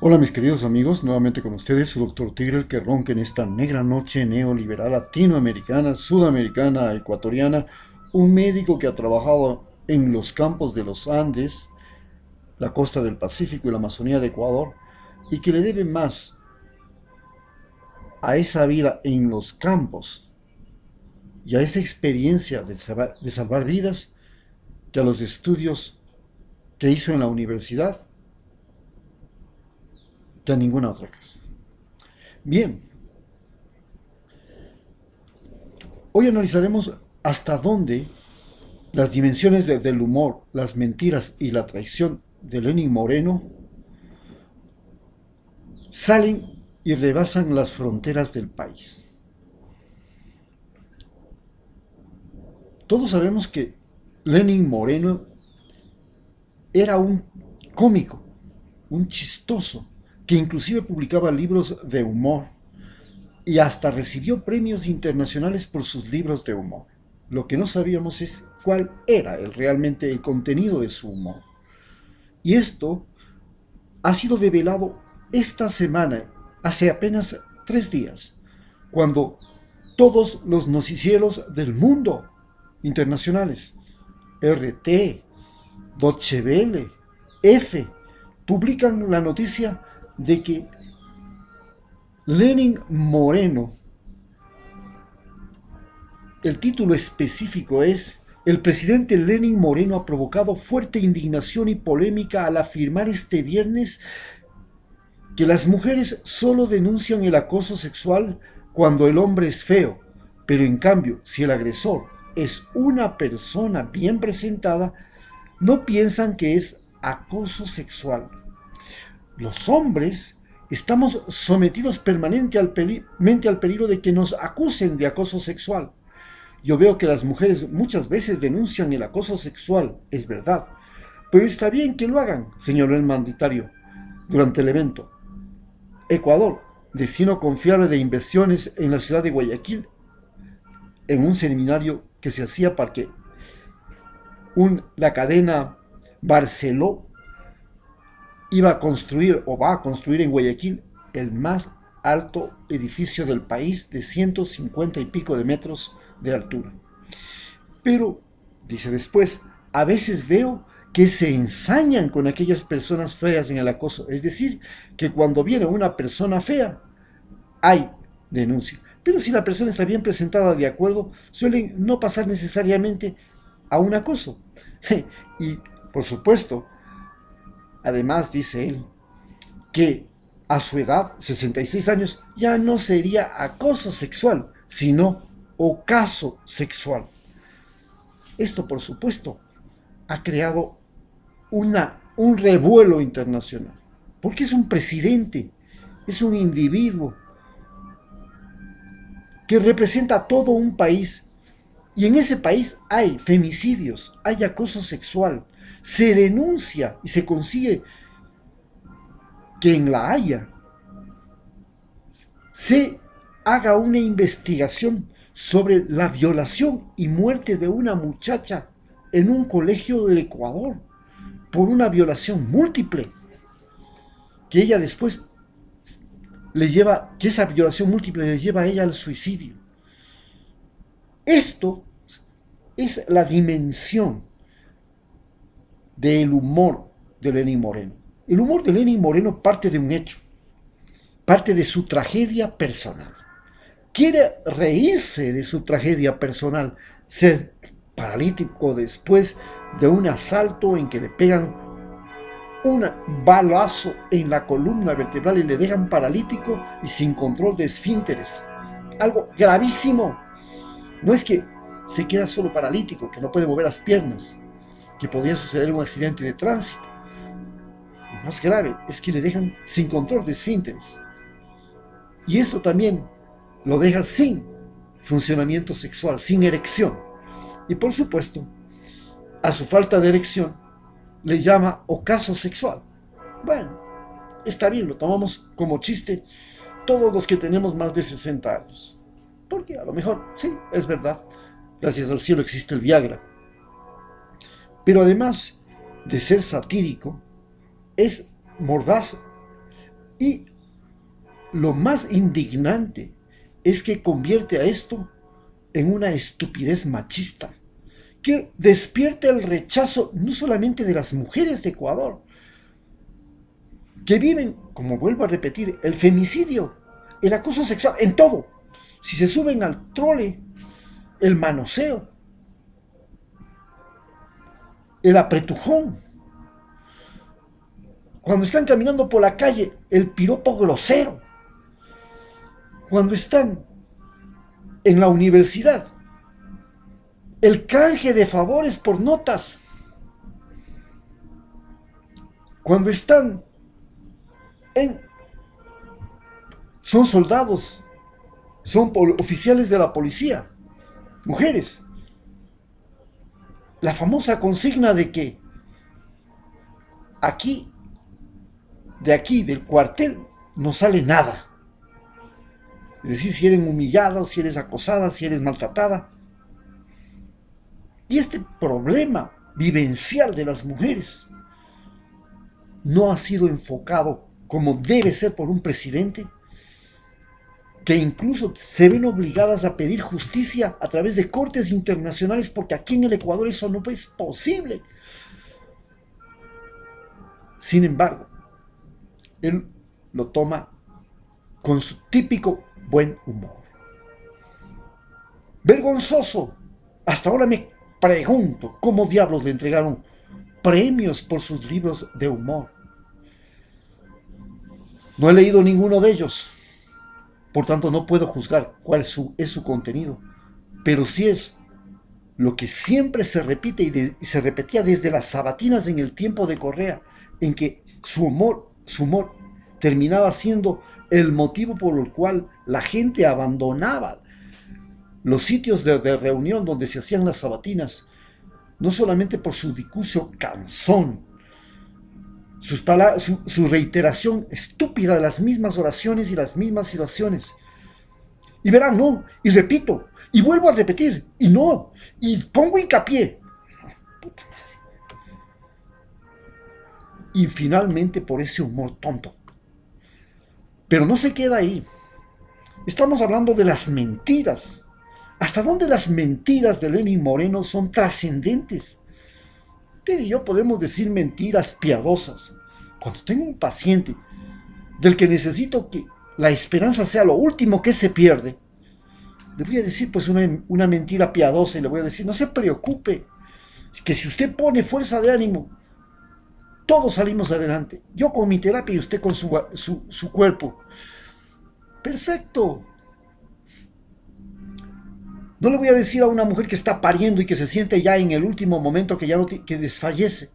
Hola mis queridos amigos, nuevamente con ustedes su doctor Tigre, el que ronca en esta negra noche neoliberal latinoamericana, sudamericana, ecuatoriana, un médico que ha trabajado en los campos de los Andes, la costa del Pacífico y la Amazonía de Ecuador, y que le debe más a esa vida en los campos y a esa experiencia de salvar vidas que a los estudios que hizo en la universidad, que a ninguna otra cosa. Bien, hoy analizaremos hasta dónde las dimensiones del humor, las mentiras y la traición de Lenin Moreno salen y rebasan las fronteras del país. Todos sabemos que Lenin Moreno era un cómico, un chistoso, que inclusive publicaba libros de humor y hasta recibió premios internacionales por sus libros de humor. Lo que no sabíamos es cuál era realmente el contenido de su humor. Y esto ha sido develado esta semana, hace apenas 3 días, cuando todos los noticieros del mundo internacionales, RT, Deutsche Welle, F, publican la noticia de que Lenin Moreno, el título específico es: el presidente Lenin Moreno ha provocado fuerte indignación y polémica al afirmar este viernes que las mujeres solo denuncian el acoso sexual cuando el hombre es feo, pero en cambio, si el agresor es una persona bien presentada, no piensan que es acoso sexual. Los hombres estamos sometidos permanentemente al peligro de que nos acusen de acoso sexual. Yo veo que las mujeres muchas veces denuncian el acoso sexual, es verdad, pero está bien que lo hagan, señaló el mandatario durante el evento. Ecuador, destino confiable de inversiones en la ciudad de Guayaquil, en un seminario que se hacía para que la cadena Barceló iba a construir o va a construir en Guayaquil el más alto edificio del país de 150 y pico de metros de altura. Pero, dice después, a veces veo que se ensañan con aquellas personas feas en el acoso. Es decir, que cuando viene una persona fea, hay denuncia. Pero si la persona está bien presentada de acuerdo, suelen no pasar necesariamente a un acoso. Y, por supuesto, además dice él, que a su edad, 66 años, ya no sería acoso sexual, sino ocaso sexual. Esto, por supuesto, ha creado un revuelo internacional, porque es un presidente, es un individuo que representa a todo un país, y en ese país hay femicidios, hay acoso sexual, se denuncia y se consigue que en La Haya se haga una investigación sobre la violación y muerte de una muchacha en un colegio del Ecuador por una violación múltiple, que ella después que esa violación múltiple le lleva a ella al suicidio. Esto es la dimensión del humor de Lenin Moreno. El humor de Lenin Moreno parte de un hecho, parte de su tragedia personal. Quiere reírse de su tragedia personal, ser paralítico después de un asalto en que le pegan un balazo en la columna vertebral y le dejan paralítico y sin control de esfínteres. Algo gravísimo. No es que se queda solo paralítico, que no puede mover las piernas, que podría suceder un accidente de tránsito. Lo más grave es que le dejan sin control de esfínteres. Y esto también lo deja sin funcionamiento sexual, sin erección. Y por supuesto, a su falta de erección le llama ocaso sexual. Bueno, está bien, lo tomamos como chiste todos los que tenemos más de 60 años. Porque a lo mejor, sí, es verdad, gracias al cielo existe el Viagra. Pero además de ser satírico, es mordaz Y lo más indignante es que convierte a esto en una estupidez machista, que despierta el rechazo no solamente de las mujeres de Ecuador, que viven, como vuelvo a repetir, el femicidio, el acoso sexual, en todo. Si se suben al trole, el manoseo, el apretujón. Cuando están caminando por la calle, el piropo grosero. Cuando están en la universidad, el canje de favores por notas. Cuando están son soldados, son oficiales de la policía, mujeres. La famosa consigna de que del cuartel, no sale nada. Es decir, si eres humillada, si eres acosada, si eres maltratada. Y este problema vivencial de las mujeres no ha sido enfocado como debe ser por un presidente, que incluso se ven obligadas a pedir justicia a través de cortes internacionales, porque aquí en el Ecuador eso no es posible. Sin embargo, él lo toma con su típico buen humor. Vergonzoso. Hasta ahora me pregunto cómo diablos le entregaron premios por sus libros de humor. No he leído ninguno de ellos, por tanto no puedo juzgar cuál es su contenido, pero sí es lo que siempre se repite y se repetía desde las sabatinas en el tiempo de Correa, en que su humor terminaba siendo el motivo por el cual la gente abandonaba los sitios de reunión donde se hacían las sabatinas, no solamente por su discurso cansón, su reiteración estúpida de las mismas oraciones y las mismas situaciones. Y verán, no, y repito, y vuelvo a repetir, y no, y pongo hincapié. Puta madre. Y finalmente por ese humor tonto. Pero no se queda ahí. Estamos hablando de las mentiras. ¿Hasta dónde las mentiras de Lenín Moreno son trascendentes? Usted y yo podemos decir mentiras piadosas. Cuando tengo un paciente del que necesito que la esperanza sea lo último que se pierde, le voy a decir pues una mentira piadosa y le voy a decir, no se preocupe, que si usted pone fuerza de ánimo, todos salimos adelante. Yo con mi terapia y usted con su cuerpo. Perfecto. No le voy a decir a una mujer que está pariendo y que se siente ya en el último momento que ya que desfallece.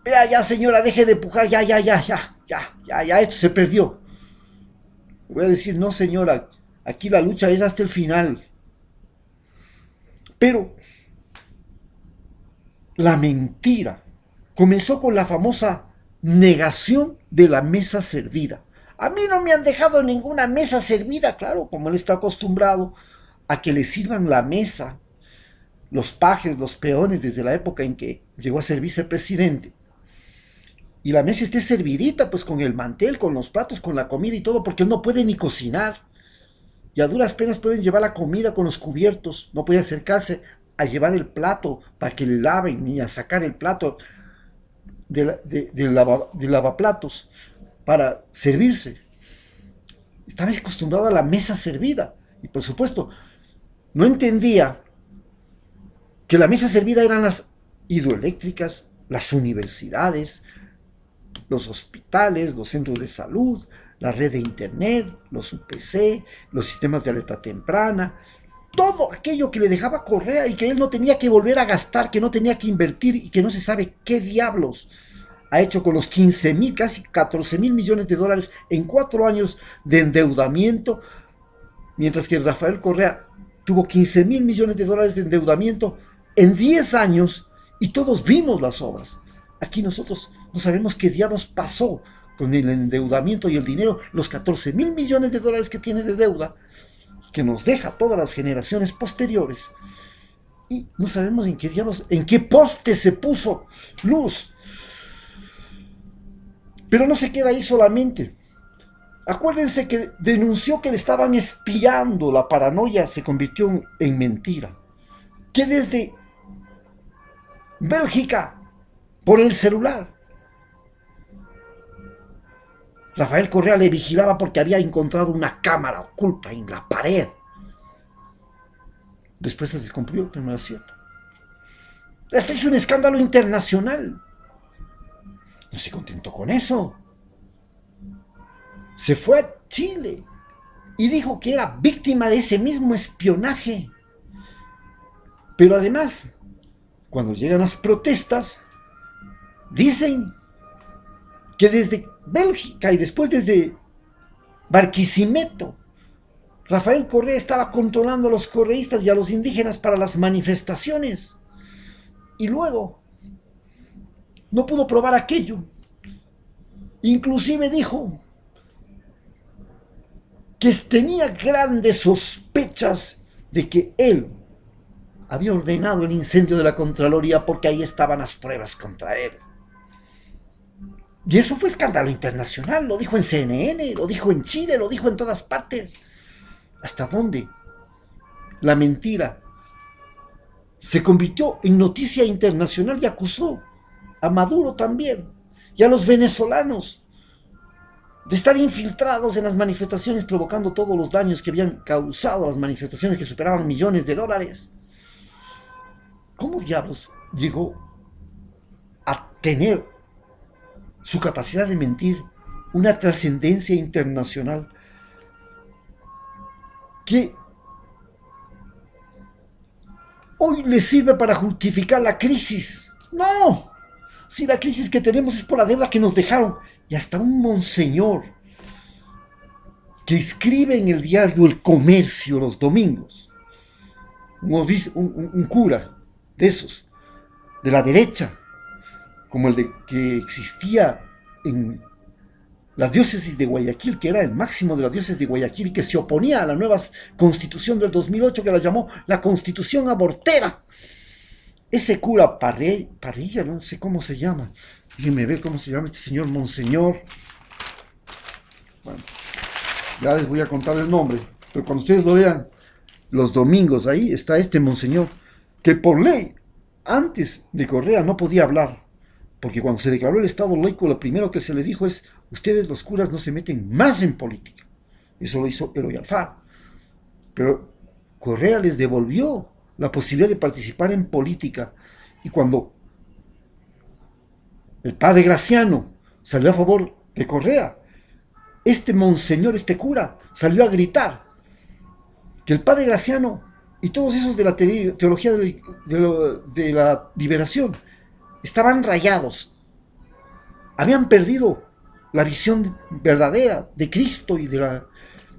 Vea ya, señora, deje de empujar, ya, esto se perdió. Le voy a decir, no, señora, aquí la lucha es hasta el final. Pero la mentira comenzó con la famosa negación de la mesa servida. A mí no me han dejado ninguna mesa servida, claro, como él está acostumbrado a que le sirvan la mesa, los pajes, los peones, desde la época en que llegó a ser vicepresidente. Y la mesa esté servidita, pues con el mantel, con los platos, con la comida y todo, porque él no puede ni cocinar. Y a duras penas pueden llevar la comida con los cubiertos, no puede acercarse a llevar el plato para que le laven, ni a sacar el plato del lavaplatos para servirse. Estaba acostumbrado a la mesa servida. Y por supuesto, no entendía que la mesa servida eran las hidroeléctricas, las universidades, los hospitales, los centros de salud, la red de internet, los UPC, los sistemas de alerta temprana, todo aquello que le dejaba Correa y que él no tenía que volver a gastar, que no tenía que invertir y que no se sabe qué diablos ha hecho con los 15.000, casi 14.000 millones de dólares en 4 años de endeudamiento, mientras que Rafael Correa tuvo 15.000 millones de dólares de endeudamiento en 10 años y todos vimos las obras. Aquí nosotros no sabemos qué diablos pasó con el endeudamiento y el dinero, los 14.000 millones de dólares que tiene de deuda, que nos deja a todas las generaciones posteriores. Y no sabemos en qué diablos, en qué poste se puso luz. Pero no se queda ahí solamente. Acuérdense que denunció que le estaban espiando, la paranoia se convirtió en mentira. Que desde Bélgica, por el celular, Rafael Correa le vigilaba porque había encontrado una cámara oculta en la pared. Después se descubrió que no era cierto. Esto es un escándalo internacional. No se contentó con eso. Se fue a Chile y dijo que era víctima de ese mismo espionaje. Pero además, cuando llegan las protestas, dicen que desde Bélgica y después desde Barquisimeto, Rafael Correa estaba controlando a los correístas y a los indígenas para las manifestaciones. Y luego no pudo probar aquello. Inclusive dijo que tenía grandes sospechas de que él había ordenado el incendio de la Contraloría porque ahí estaban las pruebas contra él. Y eso fue escándalo internacional, lo dijo en CNN, lo dijo en Chile, lo dijo en todas partes. ¿Hasta dónde la mentira se convirtió en noticia internacional y acusó a Maduro también y a los venezolanos de estar infiltrados en las manifestaciones, provocando todos los daños que habían causado las manifestaciones que superaban millones de dólares? ¿Cómo diablos llegó a tener su capacidad de mentir una trascendencia internacional que hoy le sirve para justificar la crisis? No, si la crisis que tenemos es por la deuda que nos dejaron. Y hasta un monseñor que escribe en el diario El Comercio los domingos, un cura de esos, de la derecha, como el de que existía en la diócesis de Guayaquil, que era el máximo de la diócesis de Guayaquil y que se oponía a la nueva constitución del 2008, que la llamó la constitución abortera. Ese cura Parrilla, no sé cómo se llama, déjenme ver cómo se llama este señor monseñor. Bueno, ya les voy a contar el nombre, pero cuando ustedes lo lean los domingos, ahí está este monseñor, que por ley, antes de Correa, no podía hablar, porque cuando se declaró el Estado laico, lo primero que se le dijo es: ustedes los curas no se meten más en política. Eso lo hizo Eloy Alfaro. Pero Correa les devolvió la posibilidad de participar en política. Y cuando el padre Graciano salió a favor de Correa, este monseñor, este cura, salió a gritar que el padre Graciano y todos esos de la teología de la liberación estaban rayados, habían perdido la visión verdadera de Cristo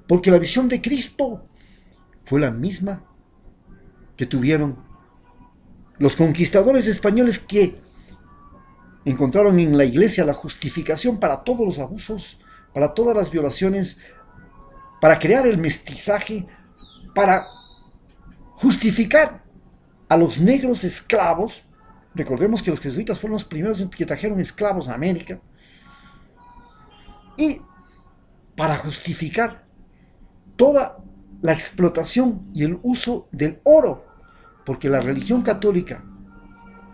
porque la visión de Cristo fue la misma que tuvieron los conquistadores españoles, que encontraron en la iglesia la justificación para todos los abusos, para todas las violaciones, para crear el mestizaje, para justificar a los negros esclavos. Recordemos que los jesuitas fueron los primeros que trajeron esclavos a América. Y para justificar toda la explotación y el uso del oro, porque la religión católica,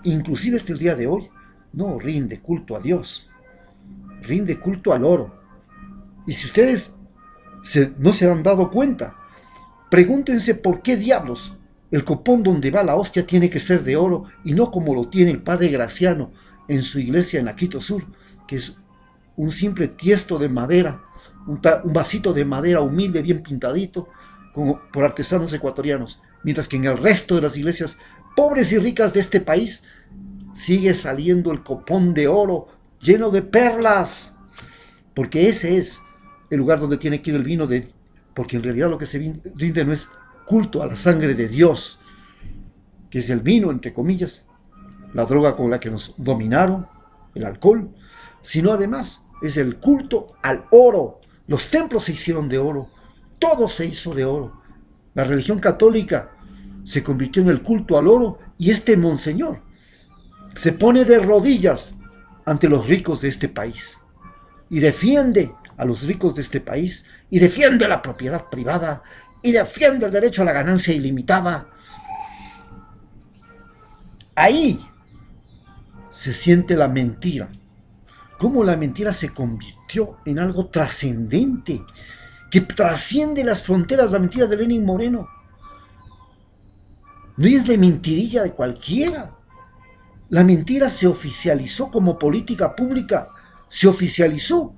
inclusive hasta el día de hoy, no rinde culto a Dios, rinde culto al oro. Y si ustedes no se han dado cuenta, pregúntense por qué diablos el copón donde va la hostia tiene que ser de oro y no como lo tiene el padre Graciano en su iglesia en Quito Sur, que es un simple tiesto de madera, un vasito de madera humilde, bien pintadito, por artesanos ecuatorianos, mientras que en el resto de las iglesias pobres y ricas de este país sigue saliendo el copón de oro lleno de perlas, porque ese es el lugar donde tiene que ir el vino, porque en realidad lo que se rinde no es culto a la sangre de Dios, que es el vino, entre comillas, la droga con la que nos dominaron, el alcohol, sino además es el culto al oro. Los templos se hicieron de oro, todo se hizo de oro. La religión católica se convirtió en el culto al oro, y este monseñor se pone de rodillas ante los ricos de este país. y defiende a los ricos de este país, y defiende la propiedad privada, y defiende el derecho a la ganancia ilimitada. Ahí se siente la mentira. Cómo la mentira se convirtió en algo trascendente, que trasciende las fronteras, la mentira de Lenin Moreno. No es de mentirilla de cualquiera. La mentira se oficializó como política pública, se oficializó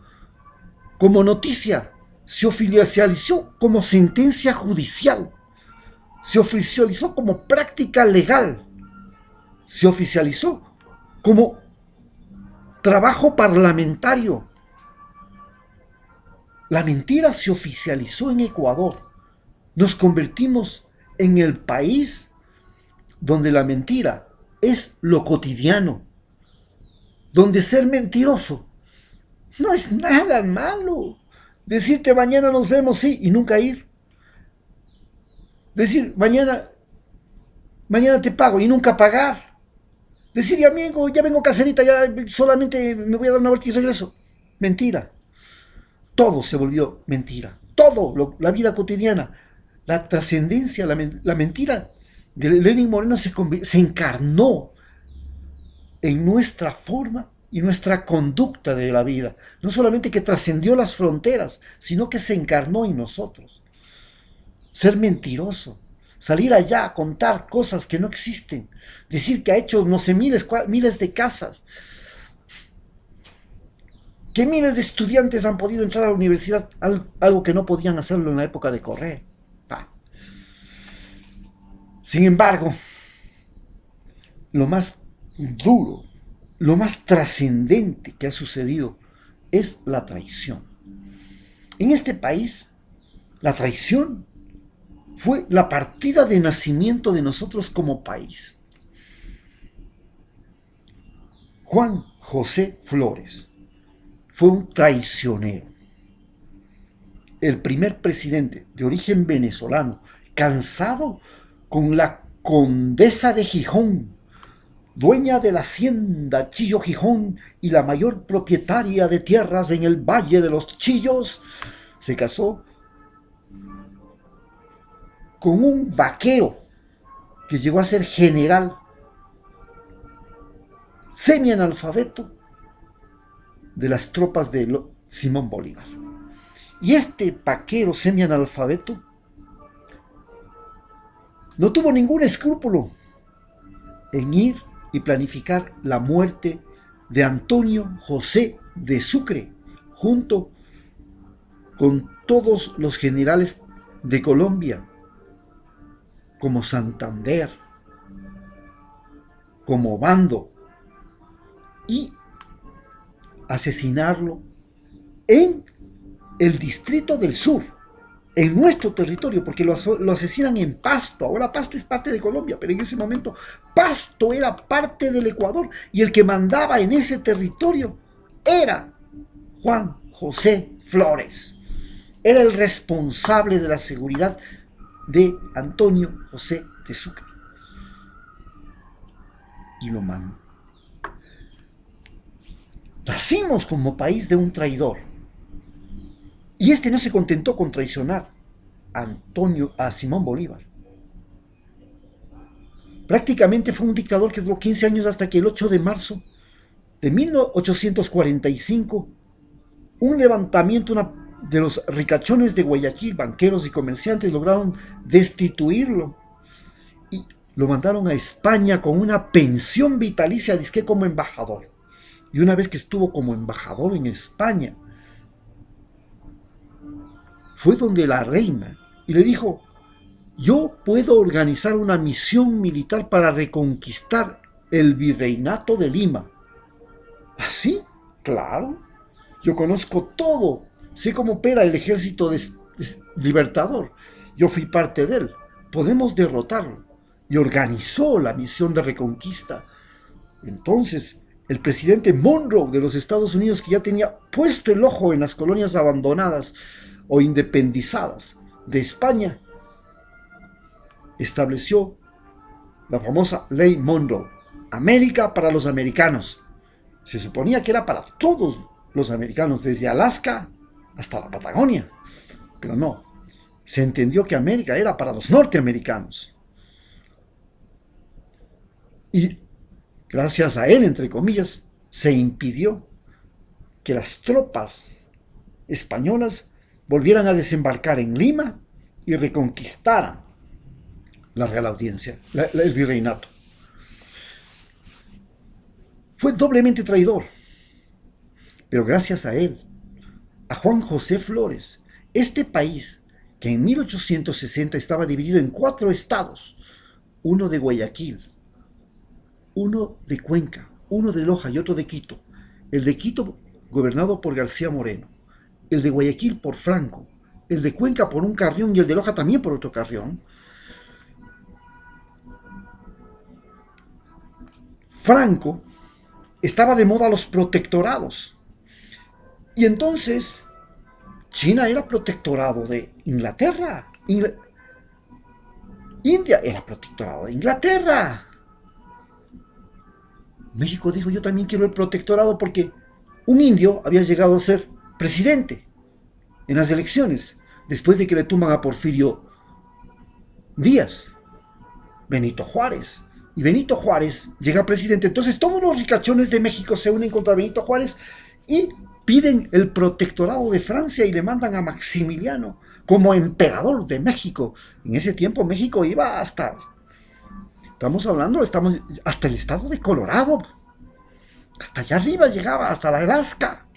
como noticia, se oficializó como sentencia judicial, se oficializó como práctica legal, se oficializó como trabajo parlamentario. La mentira se oficializó en Ecuador. Nos convertimos en el país donde la mentira es lo cotidiano, donde ser mentiroso no es nada malo. Decirte mañana nos vemos, sí, y nunca ir. Decir mañana te pago y nunca pagar. Decir, amigo, ya vengo caserita, ya solamente me voy a dar una vuelta y regreso. Mentira. Todo se volvió mentira. Todo, la vida cotidiana. La trascendencia, la mentira de Lenin Moreno se encarnó en nuestra forma y nuestra conducta de la vida. No solamente que trascendió las fronteras, sino que se encarnó en nosotros. Ser mentiroso, salir allá a contar cosas que no existen, decir que ha hecho no sé miles de casas, que miles de estudiantes han podido entrar a la universidad, algo que no podían hacerlo en la época de Correa. Sin embargo, lo más duro, lo más trascendente que ha sucedido es la traición. En este país, la traición fue la partida de nacimiento de nosotros como país. Juan José Flores fue un traicionero. El primer presidente de origen venezolano, cansado con la condesa de Gijón, dueña de la hacienda Chillo Gijón y la mayor propietaria de tierras en el Valle de los Chillos, se casó con un vaquero que llegó a ser general, semianalfabeto de las tropas de Simón Bolívar. Y este vaquero semianalfabeto no tuvo ningún escrúpulo en ir y planificar la muerte de Antonio José de Sucre, junto con todos los generales de Colombia, como Santander, como Bando, y asesinarlo en el Distrito del Sur, en nuestro territorio, porque lo asesinan en Pasto. Ahora Pasto es parte de Colombia, pero en ese momento Pasto era parte del Ecuador y el que mandaba en ese territorio era Juan José Flores. Era el responsable de la seguridad de Antonio José de Sucre. Y lo mandó. Nacimos como país de un traidor. Y este no se contentó con traicionar a Simón Bolívar. Prácticamente fue un dictador que duró 15 años hasta que el 8 de marzo de 1845, un levantamiento de los ricachones de Guayaquil, banqueros y comerciantes, lograron destituirlo y lo mandaron a España con una pensión vitalicia, dizque como embajador. Y una vez que estuvo como embajador en España, fue donde la reina y le dijo: yo puedo organizar una misión militar para reconquistar el virreinato de Lima. ¿Así? Claro. Yo conozco todo. Sé cómo opera el ejército libertador. Yo fui parte de él. Podemos derrotarlo. Y organizó la misión de reconquista. Entonces, el presidente Monroe de los Estados Unidos, que ya tenía puesto el ojo en las colonias abandonadas o independizadas de España, estableció la famosa Ley Monroe. América para los americanos. Se suponía que era para todos los americanos desde Alaska hasta la Patagonia. Pero no, se entendió que América era para los norteamericanos. Y gracias a él, entre comillas, se impidió que las tropas españolas volvieran a desembarcar en Lima y reconquistaran la Real Audiencia, el virreinato. Fue doblemente traidor, pero gracias a él, a Juan José Flores, este país, que en 1860 estaba dividido en 4 estados, uno de Guayaquil, uno de Cuenca, uno de Loja y otro de Quito, el de Quito gobernado por García Moreno, el de Guayaquil por Franco, el de Cuenca por un Carrión y el de Loja también por otro Carrión. Franco estaba de moda los protectorados. Y entonces China era protectorado de Inglaterra. India era protectorado de Inglaterra. México dijo, yo también quiero el protectorado porque un indio había llegado a ser presidente en las elecciones, después de que le tumban a Porfirio Díaz, Benito Juárez. Y Benito Juárez llega presidente. Entonces todos los ricachones de México se unen contra Benito Juárez y piden el protectorado de Francia y le mandan a Maximiliano como emperador de México. En ese tiempo México iba hasta, estamos hasta el estado de Colorado. Hasta allá arriba llegaba, hasta la Alaska.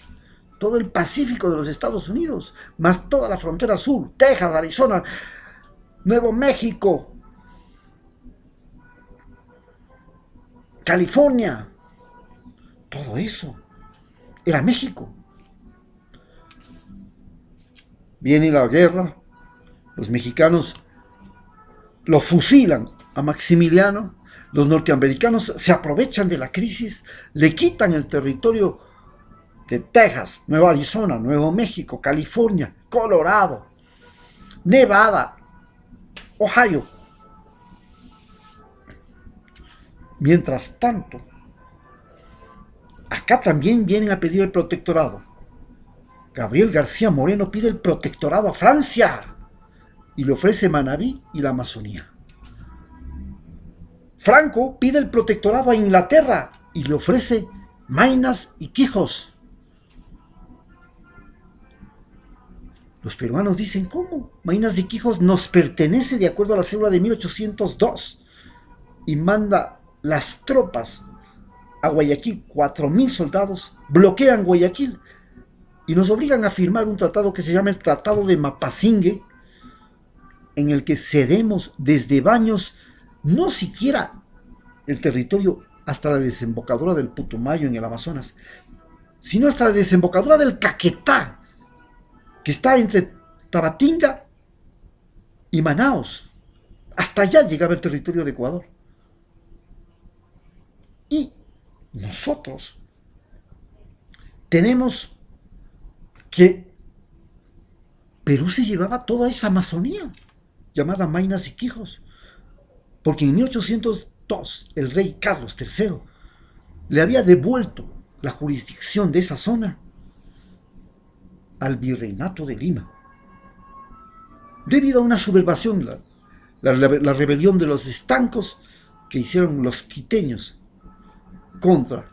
Todo el Pacífico de los Estados Unidos, más toda la frontera sur, Texas, Arizona, Nuevo México, California, todo eso era México. Viene la guerra, los mexicanos lo fusilan a Maximiliano, los norteamericanos se aprovechan de la crisis, le quitan el territorio de Texas, Nueva Arizona, Nuevo México, California, Colorado, Nevada, Ohio. Mientras tanto, acá también vienen a pedir el protectorado. Gabriel García Moreno pide el protectorado a Francia y le ofrece Manabí y la Amazonía. Franco pide el protectorado a Inglaterra y le ofrece Maynas y Quijos. Los peruanos dicen, ¿cómo? Maynas y Quijos nos pertenece de acuerdo a la cédula de 1802 y manda las tropas a Guayaquil, 4,000 soldados, bloquean Guayaquil y nos obligan a firmar un tratado que se llama el Tratado de Mapasingue, en el que cedemos desde Baños, no siquiera el territorio hasta la desembocadura del Putumayo en el Amazonas, sino hasta la desembocadura del Caquetá, que está entre Tabatinga y Manaos. Hasta allá llegaba el territorio de Ecuador. Y nosotros tenemos que Perú se llevaba toda esa Amazonía, llamada Maynas y Quijos, porque en 1802 el rey Carlos III le había devuelto la jurisdicción de esa zona al virreinato de Lima, debido a una sublevación, la rebelión de los estancos que hicieron los quiteños contra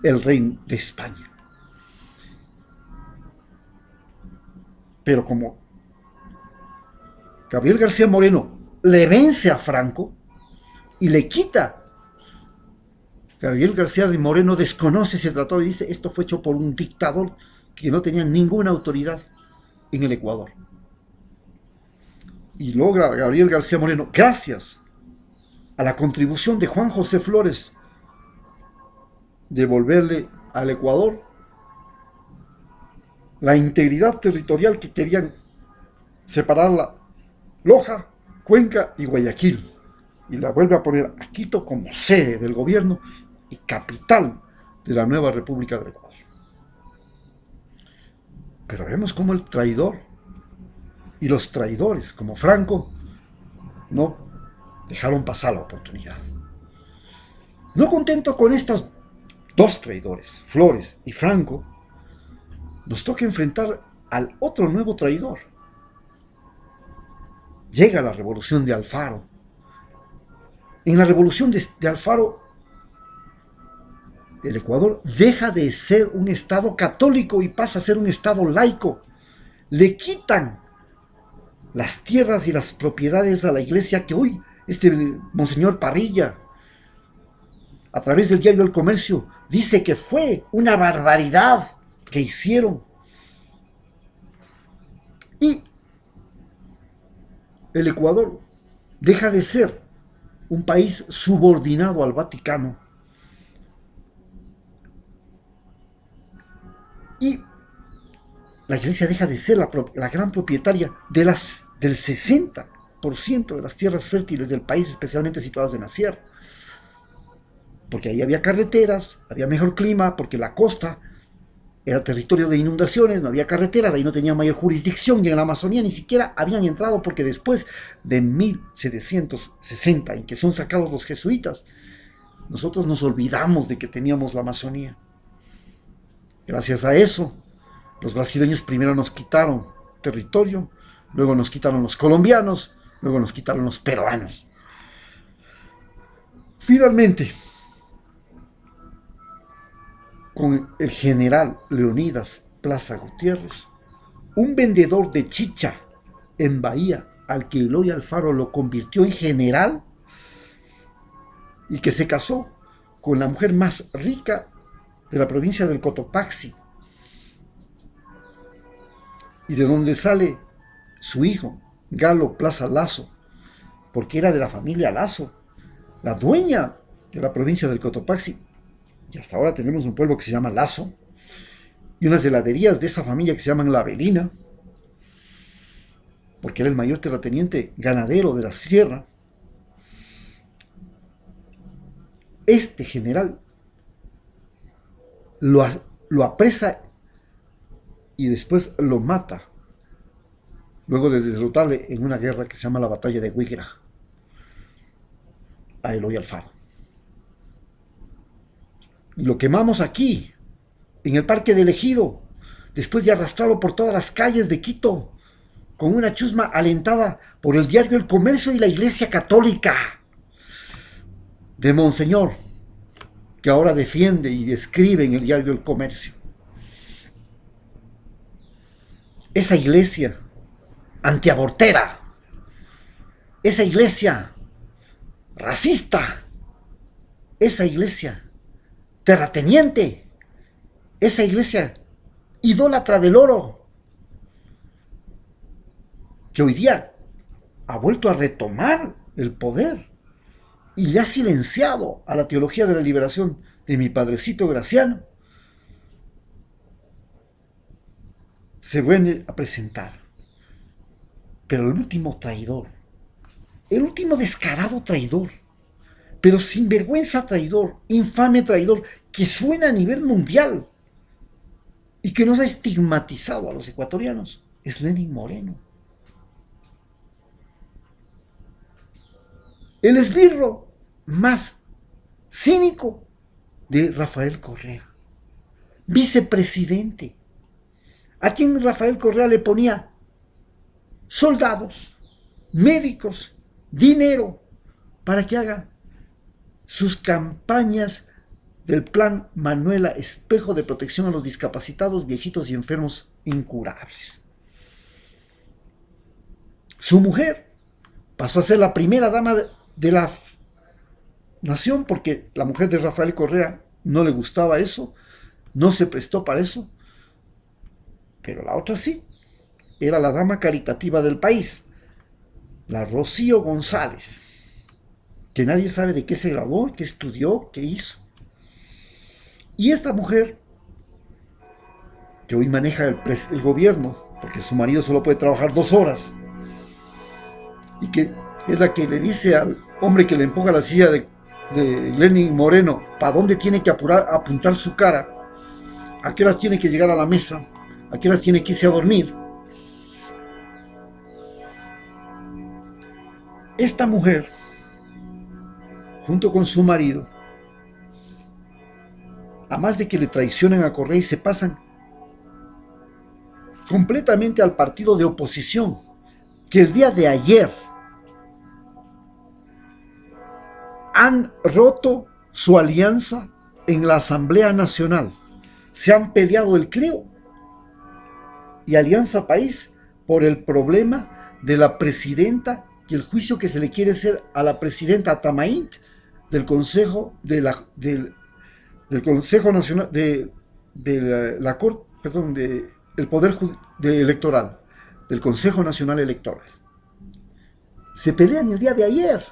el rey de España. Pero como Gabriel García Moreno le vence a Franco y le quita, Gabriel García Moreno desconoce ese tratado y dice, esto fue hecho por un dictador que no tenía ninguna autoridad en el Ecuador. Y logra Gabriel García Moreno, gracias a la contribución de Juan José Flores, devolverle al Ecuador la integridad territorial que querían separarla Loja, Cuenca y Guayaquil, y la vuelve a poner a Quito como sede del gobierno y capital de la nueva República del Ecuador. Pero vemos cómo el traidor y los traidores como Franco no dejaron pasar la oportunidad. No contento con estos dos traidores, Flores y Franco, nos toca enfrentar al otro nuevo traidor. Llega la revolución de Alfaro. En la revolución de Alfaro, el Ecuador deja de ser un estado católico y pasa a ser un estado laico. Le quitan las tierras y las propiedades a la iglesia que hoy Monseñor Parrilla, a través del diario El Comercio, dice que fue una barbaridad que hicieron. Y el Ecuador deja de ser un país subordinado al Vaticano y la iglesia deja de ser la gran propietaria del 60% de las tierras fértiles del país, especialmente situadas en la sierra. Porque ahí había carreteras, había mejor clima, porque la costa era territorio de inundaciones, no había carreteras, ahí no tenía mayor jurisdicción, y en la Amazonía ni siquiera habían entrado, porque después de 1760, en que son sacados los jesuitas, nosotros nos olvidamos de que teníamos la Amazonía. Gracias a eso, los brasileños primero nos quitaron territorio, luego nos quitaron los colombianos, luego nos quitaron los peruanos. Finalmente, con el general Leonidas Plaza Gutiérrez, un vendedor de chicha en Bahía, al que Eloy Alfaro lo convirtió en general y que se casó con la mujer más rica de la provincia del Cotopaxi, y de donde sale su hijo, Galo Plaza Lazo, porque era de la familia Lazo, la dueña de la provincia del Cotopaxi. Y hasta ahora tenemos un pueblo que se llama Lazo, y unas heladerías de esa familia que se llaman La Avelina, porque era el mayor terrateniente ganadero de la sierra. Este general lo apresa y después lo mata, luego de derrotarle en una guerra que se llama la Batalla de Huigra, a Eloy Alfaro. Y lo quemamos aquí, en el Parque del Ejido, después de arrastrarlo por todas las calles de Quito, con una chusma alentada por el diario El Comercio y la Iglesia Católica de Monseñor, que ahora defiende y escribe en el diario El Comercio. Esa iglesia antiabortera, esa iglesia racista, esa iglesia terrateniente, esa iglesia idólatra del oro, que hoy día ha vuelto a retomar el poder y le ha silenciado a la teología de la liberación de mi padrecito Graciano, se vuelve a presentar. Pero el último traidor, el último descarado traidor, pero sinvergüenza traidor, infame traidor, que suena a nivel mundial y que nos ha estigmatizado a los ecuatorianos, es Lenín Moreno. El esbirro más cínico de Rafael Correa, vicepresidente, a quien Rafael Correa le ponía soldados, médicos, dinero, para que haga sus campañas del plan Manuela Espejo de protección a los discapacitados, viejitos y enfermos incurables. Su mujer pasó a ser la primera dama de la nación, porque la mujer de Rafael Correa no le gustaba eso, no se prestó para eso, pero la otra sí, era la dama caritativa del país, la Rocío González, que nadie sabe de qué se graduó, qué estudió, qué hizo. Y esta mujer, que hoy maneja el gobierno, porque su marido solo puede trabajar 2 horas, y que es la que le dice al hombre que le empuja la silla de Lenín Moreno para dónde tiene que apuntar su cara, a qué horas tiene que llegar a la mesa, a qué horas tiene que irse a dormir. Esta mujer, junto con su marido, a más de que le traicionan a Correa y se pasan completamente al partido de oposición, que el día de ayer han roto su alianza en la Asamblea Nacional. Se han peleado el CREO y Alianza País por el problema de la presidenta y el juicio que se le quiere hacer a la presidenta Tamaint del Consejo del Consejo Nacional de la Corte, perdón, del Poder Electoral, del Consejo Nacional Electoral. Se pelean el día de ayer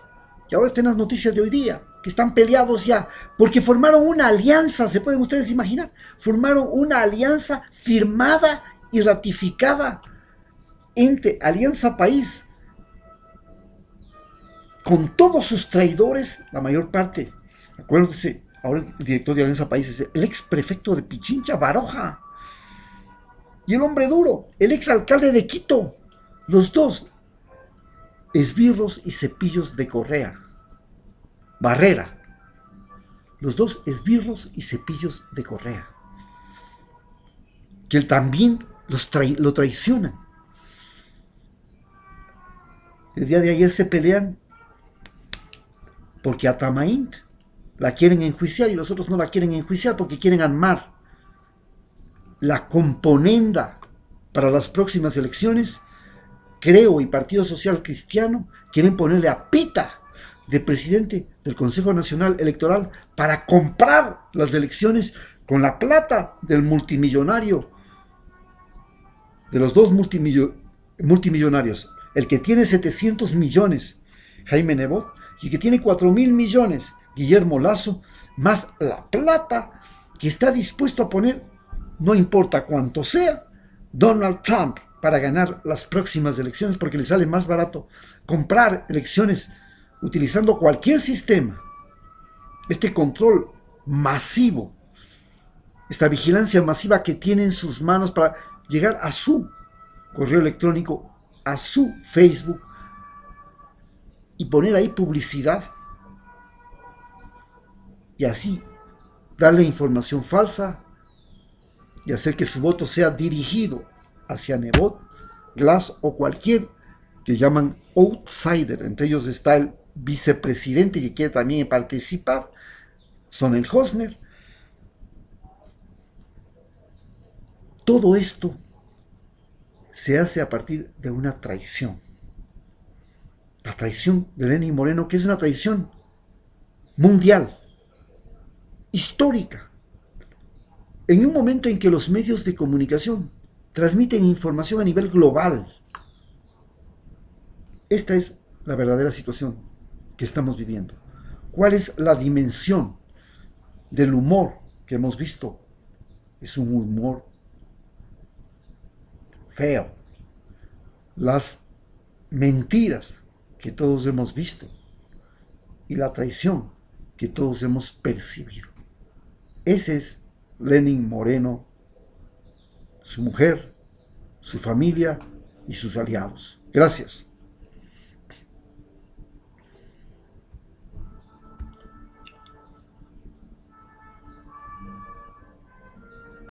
y ahora están las noticias de hoy día, que están peleados ya, porque formaron una alianza, se pueden ustedes imaginar, formaron una alianza firmada y ratificada entre Alianza País, con todos sus traidores, la mayor parte. Acuérdense, ahora el director de Alianza País es el ex prefecto de Pichincha, Baroja, y el hombre duro, el ex alcalde de Quito, los dos esbirros y cepillos de Correa, Barrera, los dos esbirros y cepillos de Correa, que él también lo traicionan. El día de ayer se pelean porque a Tamaint la quieren enjuiciar y los otros no la quieren enjuiciar porque quieren armar la componenda para las próximas elecciones. CREO y Partido Social Cristiano quieren ponerle a Pita de presidente del Consejo Nacional Electoral para comprar las elecciones con la plata del multimillonario, de los dos multimillonarios, el que tiene 700 millones, Jaime Nebot, y el que tiene 4.000 millones, Guillermo Lazo, más la plata que está dispuesto a poner, no importa cuánto sea, Donald Trump para ganar las próximas elecciones, porque le sale más barato comprar elecciones utilizando cualquier sistema. Este control masivo, esta vigilancia masiva que tiene en sus manos para llegar a su correo electrónico, a su Facebook y poner ahí publicidad y así darle información falsa y hacer que su voto sea dirigido hacia Nebot, Glass o cualquier que llaman outsider. Entre ellos está el vicepresidente que quiere también participar, Sonnenhosner. Todo esto se hace a partir de una traición. La traición de Lenín Moreno, que es una traición mundial, histórica. En un momento en que los medios de comunicación transmiten información a nivel global. Esta es la verdadera situación que estamos viviendo. ¿Cuál es la dimensión del humor que hemos visto? Es un humor feo. Las mentiras que todos hemos visto y la traición que todos hemos percibido. Ese es Lenín Moreno, su mujer, su familia y sus aliados. Gracias.